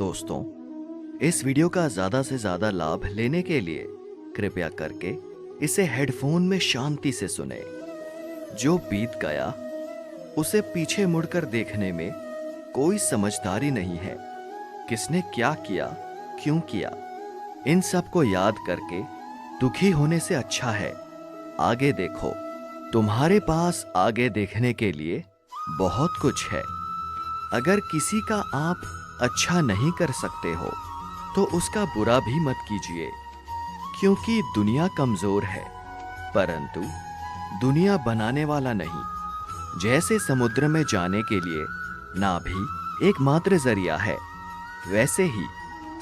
दोस्तों, इस वीडियो का ज़्यादा से ज़्यादा लाभ लेने के लिए कृपया करके इसे हेडफोन में शांति से सुने। जो बीत गया उसे पीछे मुड़कर देखने में कोई समझदारी नहीं है। किसने क्या किया, क्यों किया, इन सब को याद करके दुखी होने से अच्छा है आगे देखो। तुम्हारे पास आगे देखने के लिए बहुत कुछ है। अगर किसी का आप अच्छा नहीं कर सकते हो तो उसका बुरा भी मत कीजिए, क्योंकि दुनिया कमजोर है परंतु दुनिया बनाने वाला नहीं। जैसे समुद्र में जाने के लिए नाभि एकमात्र जरिया है, वैसे ही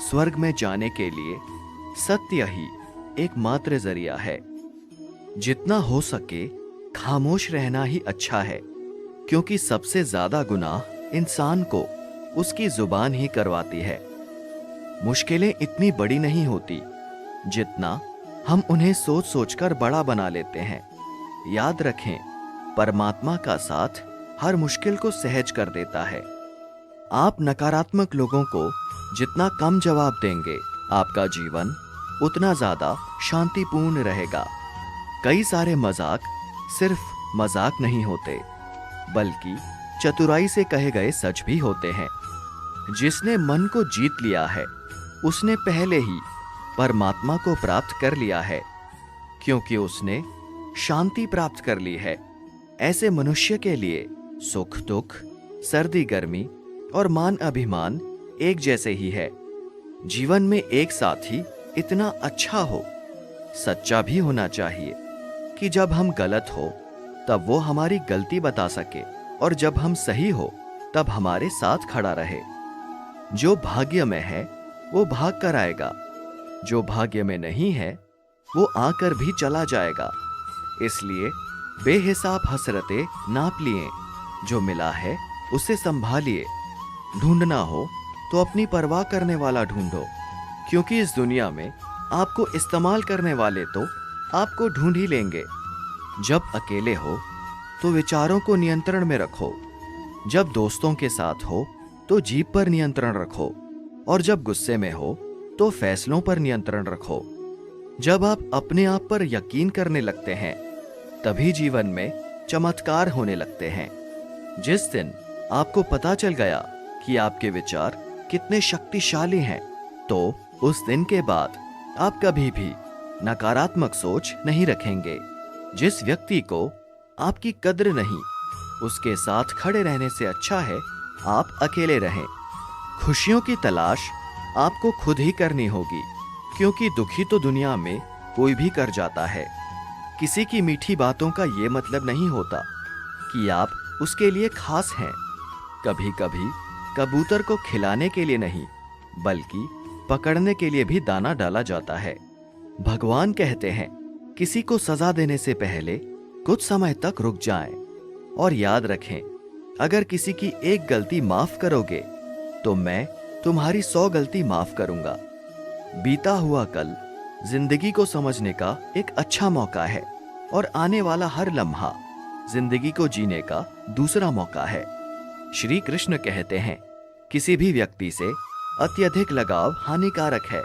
स्वर्ग में जाने के लिए सत्य ही एकमात्र जरिया है। जितना हो सके खामोश रहना ही अच्छा है, क्योंकि सबसे ज्यादा गुनाह इंसान को उसकी जुबान ही करवाती है। मुश्किलें इतनी बड़ी नहीं होती जितना हम उन्हें सोच सोचकर बड़ा बना लेते हैं। याद रखें, परमात्मा का साथ हर मुश्किल को सहज कर देता है। आप नकारात्मक लोगों को जितना कम जवाब देंगे, आपका जीवन उतना ज्यादा शांतिपूर्ण रहेगा। कई सारे मजाक सिर्फ मजाक नहीं होते, बल्कि चतुराई से कहे गए सच भी होते हैं। जिसने मन को जीत लिया है उसने पहले ही परमात्मा को प्राप्त कर लिया है, क्योंकि उसने शांति प्राप्त कर ली है। ऐसे मनुष्य के लिए सुख दुख, सर्दी गर्मी और मान अभिमान एक जैसे ही है। जीवन में एक साथी इतना अच्छा हो, सच्चा भी होना चाहिए कि जब हम गलत हो तब वो हमारी गलती बता सके, और जब हम सही हो तब हमारे साथ खड़ा रहे। जो भाग्य में है वो भाग कर आएगा, जो भाग्य में नहीं है वो आकर भी चला जाएगा। इसलिए बेहिसाब हसरते नाप लिए, जो मिला है उसे संभालिए। ढूंढना हो तो अपनी परवाह करने वाला ढूंढो, क्योंकि इस दुनिया में आपको इस्तेमाल करने वाले तो आपको ढूंढ ही लेंगे। जब अकेले हो तो विचारों को नियंत्रण में रखो, जब दोस्तों के साथ हो तो जीभ पर नियंत्रण रखो, और जब गुस्से में हो तो फैसलों पर नियंत्रण रखो। जब आप अपने आप पर यकीन करने लगते हैं तभी जीवन में चमत्कार होने लगते हैं। जिस दिन आपको पता चल गया कि आपके विचार कितने शक्तिशाली हैं, तो उस दिन के बाद आप कभी भी नकारात्मक सोच नहीं रखेंगे। जिस व्यक्ति को आपकी कद्र नहीं, उसके साथ खड़े रहने से अच्छा है आप अकेले रहें। खुशियों की तलाश आपको खुद ही करनी होगी, क्योंकि दुखी तो दुनिया में कोई भी कर जाता है। किसी की मीठी बातों का ये मतलब नहीं होता कि आप उसके लिए खास हैं। कभी कभी कबूतर को खिलाने के लिए नहीं, बल्कि पकड़ने के लिए भी दाना डाला जाता है। भगवान कहते हैं, किसी को सजा देने से पहले कुछ समय तक रुक जाएं, और याद रखें, अगर किसी की एक गलती माफ करोगे तो मैं तुम्हारी 100 गलती माफ करूंगा। बीता हुआ कल जिंदगी को समझने का एक अच्छा मौका है, और आने वाला हर लम्हा जिंदगी को जीने का दूसरा मौका है। श्री कृष्ण कहते हैं, किसी भी व्यक्ति से अत्यधिक लगाव हानिकारक है,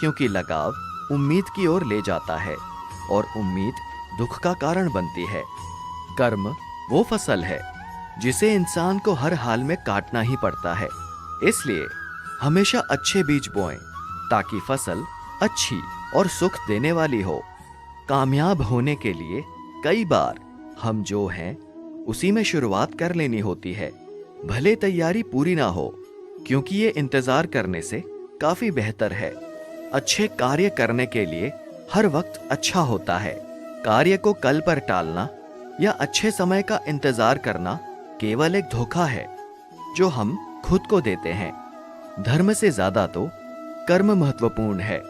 क्योंकि लगाव उम्मीद की ओर ले जाता है, और उम्मीद दुख का कारण बनती है। कर्म वो फसल है जिसे इंसान को हर हाल में काटना ही पड़ता है। इसलिए हमेशा अच्छे बीज बोएं, ताकि फसल अच्छी और सुख देने वाली हो। कामयाब होने के लिए कई बार हम जो हैं उसी में शुरुआत कर लेनी होती है, भले तैयारी पूरी ना हो, क्योंकि ये इंतजार करने से काफी बेहतर है। अच्छे कार्य करने के लिए हर वक्त अच्छा होता है। कार्य को कल पर टालना या अच्छे समय का इंतजार करना केवल एक धोखा है जो हम खुद को देते हैं। धर्म से ज्यादा तो कर्म महत्वपूर्ण है,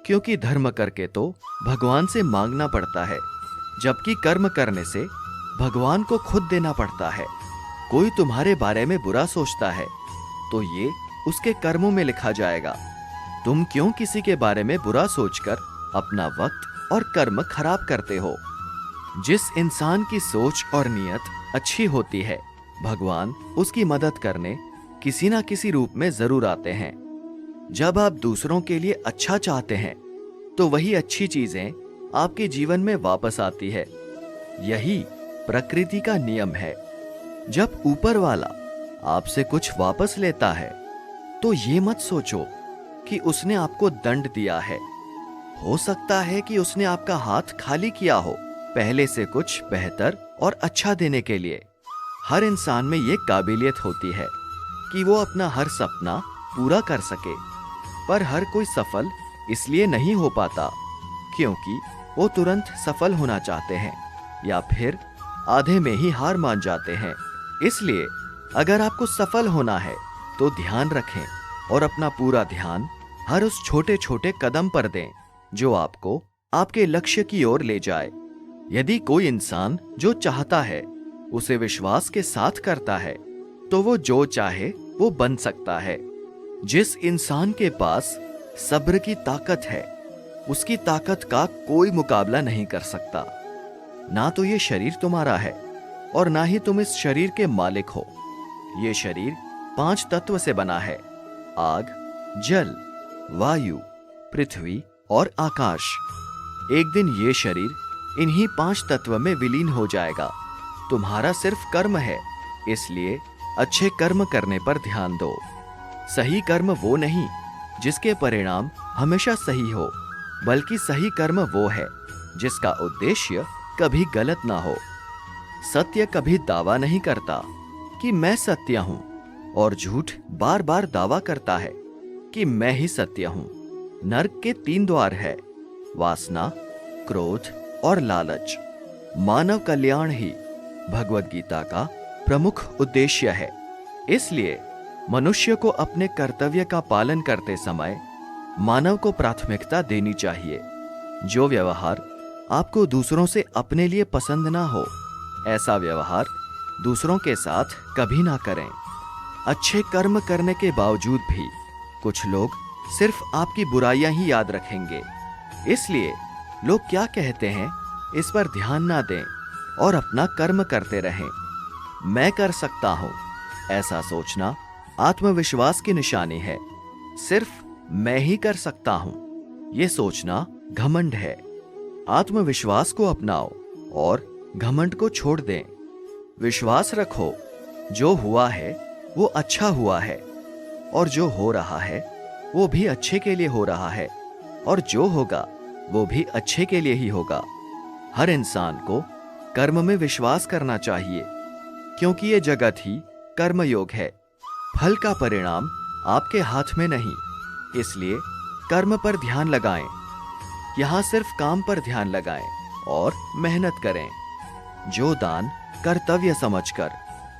क्योंकि धर्म करके तो भगवान से मांगना पड़ता है, जबकि कर्म करने से भगवान को खुद देना पड़ता है। कोई तुम्हारे बारे में बुरा सोचता है तो ये उसके कर्मों में लिखा जाएगा। तुम क्यों किसी के बारे में बुरा सोचकर अपना वक्त और कर्म खराब करते हो? जिस इंसान की सोच और नियत अच्छी होती है, भगवान उसकी मदद करने किसी ना किसी रूप में जरूर आते हैं। जब आप दूसरों के लिए अच्छा चाहते हैं तो वही अच्छी चीजें आपके जीवन में वापस आती है। यही प्रकृति का नियम है। जब ऊपर वाला आपसे कुछ वापस लेता है तो ये मत सोचो कि उसने आपको दंड दिया है। हो सकता है कि उसने आपका हाथ खाली किया हो पहले से कुछ बेहतर और अच्छा देने के लिए। हर इंसान में ये काबिलियत होती है कि वो अपना हर सपना पूरा कर सके, पर हर कोई सफल इसलिए नहीं हो पाता क्योंकि वो तुरंत सफल होना चाहते हैं या फिर आधे में ही हार मान जाते हैं। इसलिए अगर आपको सफल होना है तो ध्यान रखें और अपना पूरा ध्यान हर उस छोटे छोटे कदम पर दें जो आपको आपके लक्ष्य की ओर ले जाए। यदि कोई इंसान जो चाहता है उसे विश्वास के साथ करता है तो वो जो चाहे वो बन सकता है। जिस इंसान के पास सब्र की ताकत है उसकी ताकत का कोई मुकाबला नहीं कर सकता। ना तो ये शरीर तुम्हारा है और ना ही तुम इस शरीर के मालिक हो। ये शरीर 5 तत्व से बना है: आग, जल, वायु, पृथ्वी और आकाश। एक दिन ये शरीर इन्हीं 5 तत्व में विलीन हो जाएगा। तुम्हारा सिर्फ कर्म है, इसलिए अच्छे कर्म करने पर ध्यान दो। सही कर्म वो नहीं जिसके परिणाम हमेशा सही हो, बल्कि सही कर्म वो है जिसका उद्देश्य कभी गलत ना हो। सत्य कभी दावा नहीं करता कि मैं सत्य हूं, और झूठ बार बार दावा करता है कि मैं ही सत्य हूं। नरक के 3 द्वार है: वासना, क्रोध और लालच। मानव कल्याण ही भगवद गीता का प्रमुख उद्देश्य है। इसलिए मनुष्य को अपने कर्तव्य का पालन करते समय मानव को प्राथमिकता देनी चाहिए। जो व्यवहार आपको दूसरों से अपने लिए पसंद ना हो, ऐसा व्यवहार दूसरों के साथ कभी ना करें। अच्छे कर्म करने के बावजूद भी कुछ लोग सिर्फ आपकी बुराइयां ही याद रखेंगे। इसलिए लोग क्या कहते हैं इस पर ध्यान ना दें और अपना कर्म करते रहें। मैं कर सकता हूं, ऐसा सोचना आत्मविश्वास की निशानी है। सिर्फ मैं ही कर सकता हूं, यह सोचना घमंड है। आत्मविश्वास को अपनाओ और घमंड को छोड़ दें। विश्वास रखो, जो हुआ है वो अच्छा हुआ है, और जो हो रहा है वो भी अच्छे के लिए हो रहा है, और जो होगा वो भी अच्छे के लिए ही होगा। हर इंसान को कर्म में विश्वास करना चाहिए, क्योंकि ये जगत ही कर्मयोग है। फल का परिणाम आपके हाथ में नहीं, इसलिए कर्म पर ध्यान लगाएं। यहां सिर्फ काम पर ध्यान लगाएं और मेहनत करें। जो दान कर्तव्य समझकर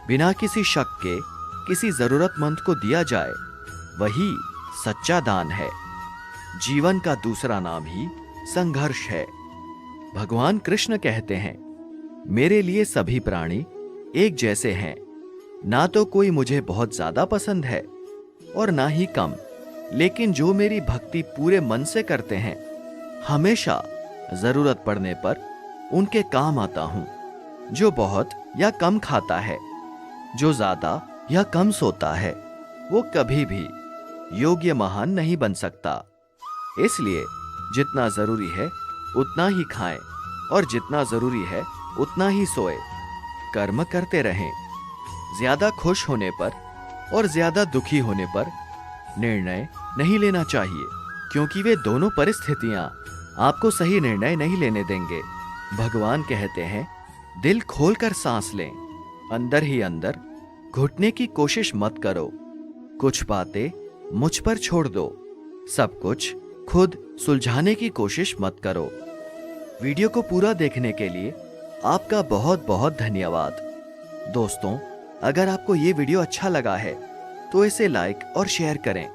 बिना किसी शक के किसी जरूरतमंद को दिया जाए, वही सच्चा दान है। जीवन का दूसरा नाम ही संघर्ष है। भगवान कृष्ण कहते हैं, मेरे लिए सभी प्राणी एक जैसे हैं। ना तो कोई मुझे बहुत ज्यादा पसंद है और ना ही कम, लेकिन जो मेरी भक्ति पूरे मन से करते हैं, हमेशा जरूरत पड़ने पर उनके काम आता हूं। जो बहुत या कम खाता है, जो ज्यादा या कम सोता है, वो कभी भी योग्य महान नहीं बन सकता। इसलिए जितना जरूरी है उतना ही खाएं और जितना जरूरी है उतना ही सोए। कर्म करते रहें। ज्यादा खुश होने पर और ज्यादा दुखी होने पर निर्णय नहीं लेना चाहिए, क्योंकि वे दोनों परिस्थितियां आपको सही निर्णय नहीं लेने देंगे। भगवान कहते हैं, दिल खोलकर सांस लें, अंदर ही अंदर घुटने की कोशिश मत करो। कुछ बातें मुझ पर छोड़ दो, सब कुछ खुद सुलझाने की कोशिश मत करो। वीडियो को पूरा देखने के लिए आपका बहुत बहुत धन्यवाद। दोस्तों, अगर आपको ये वीडियो अच्छा लगा है तो इसे लाइक और शेयर करें।